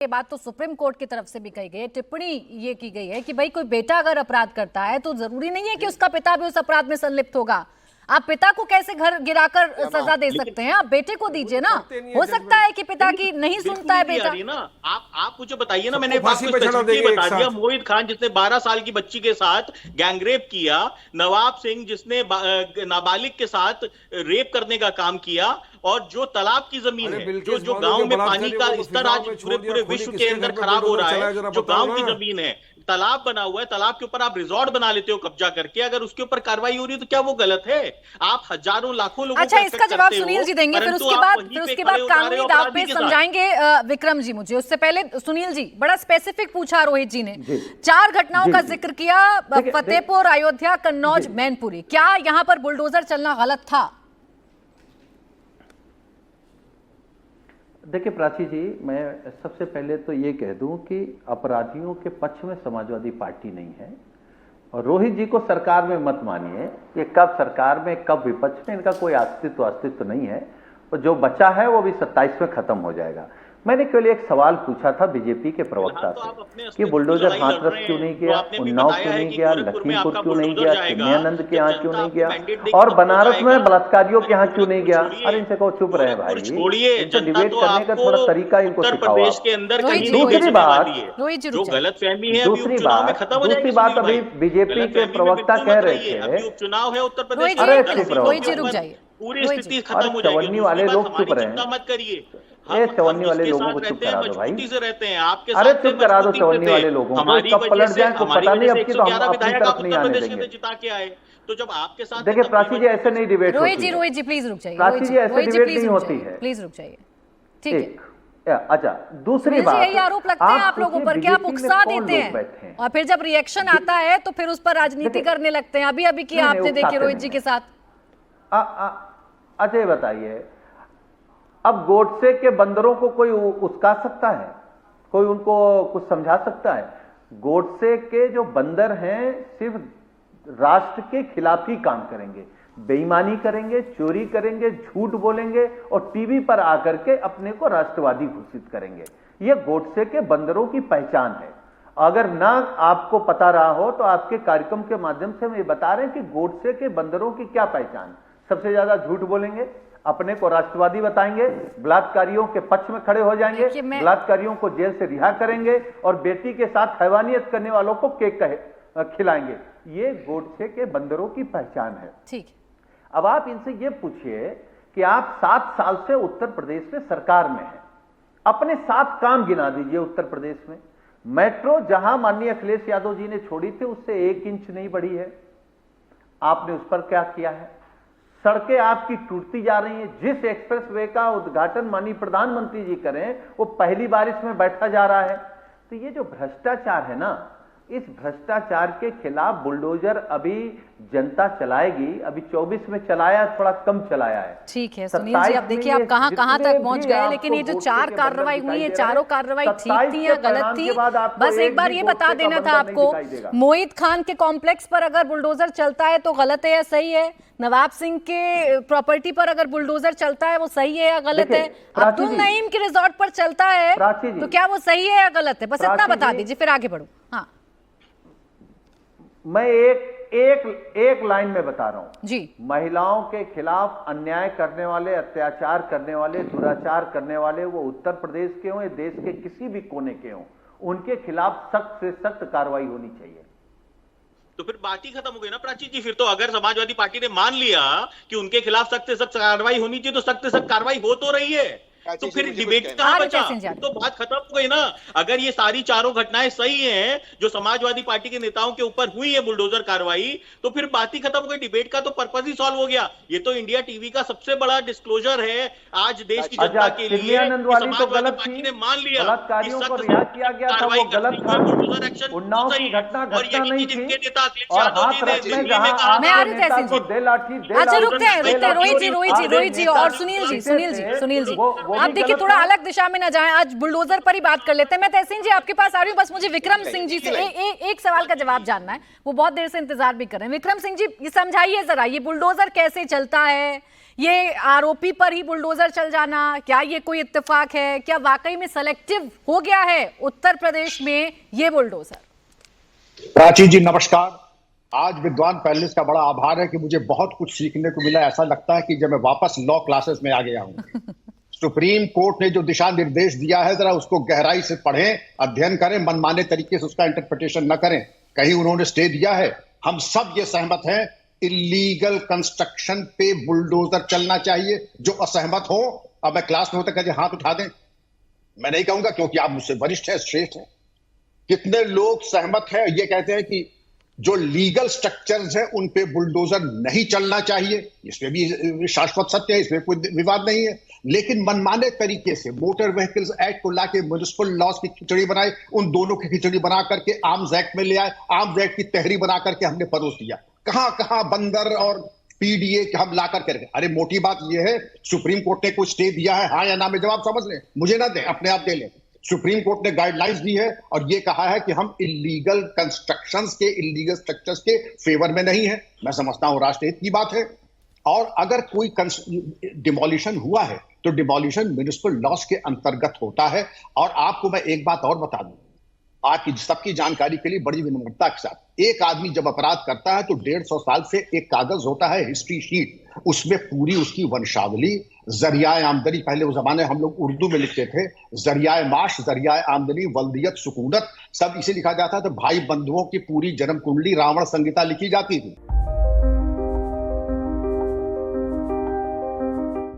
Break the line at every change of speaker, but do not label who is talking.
ये बात तो सुप्रीम कोर्ट की तरफ से भी कही गई है, टिप्पणी ये की गई है कि भाई कोई बेटा अगर अपराध करता है तो जरूरी नहीं है कि उसका पिता भी उस अपराध में संलिप्त होगा। आप पिता को कैसे घर गिराकर सजा दे सकते हैं? आप बेटे को दीजिए ना। हो सकता है कि पिता की नहीं सुनता है बेटा।
ना आप मुझे बताइए ना, मैंने आपको स्पेसिफिकली बता दिया। मोहित खान जिसने 12 साल की बच्ची के साथ गैंगरेप किया, नवाब सिंह जिसने नाबालिग के साथ रेप करने का काम किया, और जो तालाब की जमीन है, जो गांव में पानी का स्तर आज पूरे विश्व के अंदर खराब हो रहा है, जो गांव की जमीन है, तालाब बना हुआ है, तालाब के ऊपर आप रिजॉर्ट बना लेते हो कब्जा करके, अगर उसके ऊपर कार्रवाई हो रही है तो क्या वो गलत है? आप हजारों लाखों लोगों
अच्छा, इसका जवाब सुनील जी देंगे, फिर उसके बाद कानूनी दाव पे समझाएंगे विक्रम जी मुझे। उससे पहले सुनील जी, बड़ा स्पेसिफिक पूछा रोहित जी ने, 4 घटनाओं का जिक्र किया, फतेहपुर, अयोध्या, कन्नौज, मैनपुरी। क्या यहाँ पर बुलडोजर चलना गलत था?
देखिए प्राची जी, मैं सबसे पहले तो ये कह दूं कि अपराधियों के पक्ष में समाजवादी पार्टी नहीं है, और रोहित जी को सरकार में मत मानिए। ये कब सरकार में कब विपक्ष में, इनका कोई अस्तित्व नहीं है, और जो बचा है वो भी 27 में खत्म हो जाएगा। मैंने केवल एक सवाल पूछा था बीजेपी के प्रवक्ता से कि बुलडोजर हाथरस क्यों नहीं गया, उन्नाव क्यों नहीं गया, लखीमपुर क्यों नहीं गया, चिन्मयानंद के यहाँ क्यों नहीं गया, और बनारस में बलात्कारियों के यहाँ क्यों नहीं गया? अरे इनसे कहो चुप रहे भाई, इनसे डिबेट करने का थोड़ा तरीका इनको सिखाओ। दूसरी बात अभी बीजेपी के प्रवक्ता कह रहे थे,
उपचुनाव है उत्तर प्रदेश, पूरी स्थिति खत्म हो जाएगी।
चवन्नी वाले लोग चुप रहे,
मत करिए।
चवन्नी वाले लोगों को चुप करा दो भाई।
से रहते हैं आपके,
अरे चुप करा दो चवन्नी वाले लोगों को, कब पलट जाए तो पता नहीं। अब की तो हम अपनी तरफ नहीं आने देंगे।
जिता के आए तो जब आपके साथ,
देखिए प्राची जी, ऐसे नहीं डिबेट होती है।
रोहित जी प्लीज रुक जाइए।
प्राची जी, ऐसे डिबेट नहीं होती है,
प्लीज रुक जाइए। ठीक है।
अच्छा, दूसरी बात,
यही आरोप लगते हैं आप लोगों पर कि आप उकसा देते हैं, और फिर जब रिएक्शन आता है तो फिर उस पर राजनीति करने लगते हैं। अभी किया आपने, देखिए रोहित जी के साथ।
अच्छा ये बताइए, अब गोडसे के बंदरों को कोई उस्का सकता है? कोई उनको कुछ समझा सकता है? गोडसे के जो बंदर हैं सिर्फ राष्ट्र के खिलाफ ही काम करेंगे, बेईमानी करेंगे, चोरी करेंगे, झूठ बोलेंगे, और टीवी पर आकर के अपने को राष्ट्रवादी घोषित करेंगे। यह गोडसे के बंदरों की पहचान है। अगर ना आपको पता रहा हो तो आपके कार्यक्रम के माध्यम से हम ये बता रहे हैं कि गोडसे के बंदरों की क्या पहचान। सबसे ज्यादा झूठ बोलेंगे, अपने को राष्ट्रवादी बताएंगे, बलात्कारियों के पक्ष में खड़े हो जाएंगे, बलात्कारियों को जेल से रिहा करेंगे, और बेटी के साथ हैवानियत करने वालों को केक खिलाएंगे। ये गोडसे के बंदरों की पहचान है।
ठीक।
अब आप इनसे ये पूछिए कि आप 7 साल से उत्तर प्रदेश में सरकार में हैं, अपने 7 काम गिना दीजिए उत्तर प्रदेश में। मेट्रो जहां माननीय अखिलेश यादव जी ने छोड़ी थी, उससे 1 इंच नहीं बढ़ी है। आपने उस पर क्या किया है? सड़कें आपकी टूटती जा रही हैं। जिस एक्सप्रेसवे का उद्घाटन माननीय प्रधानमंत्री जी करें, वो पहली बारिश में बैठा जा रहा है। तो ये जो भ्रष्टाचार है ना, इस भ्रष्टाचार के खिलाफ बुलडोजर अभी जनता चलाएगी। अभी 24 में चलाया, थोड़ा कम चलाया है।
ठीक है सुनील जी, अब देखिए आप कहां तक पहुंच गए, लेकिन ये जो 4 कार्रवाई हुई है, चारों कार्रवाई ठीक थी या गलत थी? बस एक बार ये बता देना था आपको, मोहित खान के कॉम्प्लेक्स पर अगर बुलडोजर चलता है तो गलत है या सही है? नवाब सिंह के प्रॉपर्टी पर अगर बुलडोजर चलता है वो सही है या गलत है? अब्दुल नईम के रिजॉर्ट पर चलता है तो क्या वो सही है या गलत है? बस इतना बता दीजिए, फिर आगे बढ़ो। हाँ,
मैं एक लाइन में बता रहा हूं
जी।
महिलाओं के खिलाफ अन्याय करने वाले, अत्याचार करने वाले, दुराचार करने वाले, वो उत्तर प्रदेश के हों या देश के किसी भी कोने के हों, उनके खिलाफ सख्त से सख्त कार्रवाई होनी चाहिए।
तो फिर बात ही खत्म हो गई ना प्राची जी। फिर तो अगर समाजवादी पार्टी ने मान लिया कि उनके खिलाफ सख्त से सख्त कार्रवाई होनी चाहिए, तो सख्त से सख्त कार्रवाई हो तो रही है, तो फिर डिबेट कहां बचा? तो बात खत्म हो गई ना। अगर ये सारी चारों घटनाएं सही हैं जो समाजवादी पार्टी के नेताओं के ऊपर हुई है बुलडोजर कार्रवाई, तो फिर बात ही खत्म हो गई। डिबेट का तो पर्पस ही सॉल्व हो गया। ये तो इंडिया टीवी का सबसे बड़ा डिस्क्लोजर है आज देश की जनता के लिए। समाजवादी पार्टी ने मान लिया कि सख्त कार्रवाई करनी है, बुलडोजर एक्शन सही है, और यही चीज इनके नेता अखिलेश यादव जी ने दिल्ली में कहा।
अच्छा रुकते हैं रोहित जी और सुनील जी। आप देखिए थोड़ा अलग दिशा में ना जाएं, आज बुलडोजर पर ही बात कर लेते हैं। मैं तहसीन जी आपके पास आ रही हूँ, बस मुझे विक्रम सिंह जी से एक सवाल का जवाब जानना है, वो बहुत देर से इंतजार भी कर रहे हैं। विक्रम सिंह जी ये समझाइए जरा, ये बुलडोजर कैसे चलता है, ये आरोपी पर ही बुलडोजर चल जाना, क्या ये कोई इत्तेफाक है, क्या वाकई में सेलेक्टिव हो गया है उत्तर प्रदेश में ये बुलडोजर?
प्राची जी नमस्कार। आज विद्वान पैनलिस्ट का बड़ा आभार है कि मुझे बहुत कुछ सीखने को मिला। ऐसा लगता है कि जब मैं वापस लॉ क्लासेस में आ गया हूं। सुप्रीम कोर्ट ने जो दिशा निर्देश दिया है जरा उसको गहराई से पढ़ें, अध्ययन करें, मनमाने तरीके से उसका इंटरप्रिटेशन न करें। कहीं उन्होंने स्टे दिया है, हम सब ये सहमत हैं इलीगल कंस्ट्रक्शन पे बुलडोजर चलना चाहिए। जो असहमत हो, अब मैं क्लास में होता कहते हाथ उठा दें, मैं नहीं कहूंगा क्योंकि आप मुझसे वरिष्ठ है, श्रेष्ठ है। कितने लोग सहमत हैं ये कहते हैं कि जो लीगल स्ट्रक्चर्स हैं उन पे बुलडोजर नहीं चलना चाहिए, इसमें भी शाश्वत सत्य है, इसमें कोई विवाद नहीं है। लेकिन मनमाने तरीके से मोटर व्हीकल्स एक्ट को लाके म्युनिसिपल लॉज की खिचड़ी बनाए, उन दोनों की खिचड़ी बना करके आर्म्स एक्ट में ले आए, आर्म्स एक्ट की तहरी बना करके हमने परोस दिया। कहां कहां बंदर और पीडीए हम ला करके रखे। अरे मोटी बात यह है, सुप्रीम कोर्ट ने कोई स्टे दिया है, हाँ या ना में जवाब समझ लें, मुझे ना दें, अपने आप दे लें। सुप्रीम कोर्ट ने गाइडलाइंस दी है और ये कहा है कि हम इलीगल कंस्ट्रक्शंस के, इलीगल स्ट्रक्चर्स के फेवर में नहीं है। मैं समझता हूं राष्ट्रहित की बात है। और अगर कोई डिमोलिशन हुआ है तो डिमोलिशन म्युनिसिपल लॉस के अंतर्गत होता है। और आपको मैं एक बात और बता दूं, आपकी सबकी जानकारी के लिए बड़ी विनम्रता के साथ, एक आदमी जब अपराध करता है तो 150 साल से एक कागज होता है हिस्ट्री शीट, उसमें पूरी उसकी वंशावली, जरियाए आमदनी, पहले उस जमाने हम लोग उर्दू में लिखते थे, जरियाए माश, जरियाए आमदनी, वल्दियत, सुकूनत, सब इसे लिखा जाता था। तो भाई बंधुओं की पूरी जन्म कुंडली, रावण संहिता लिखी जाती थी।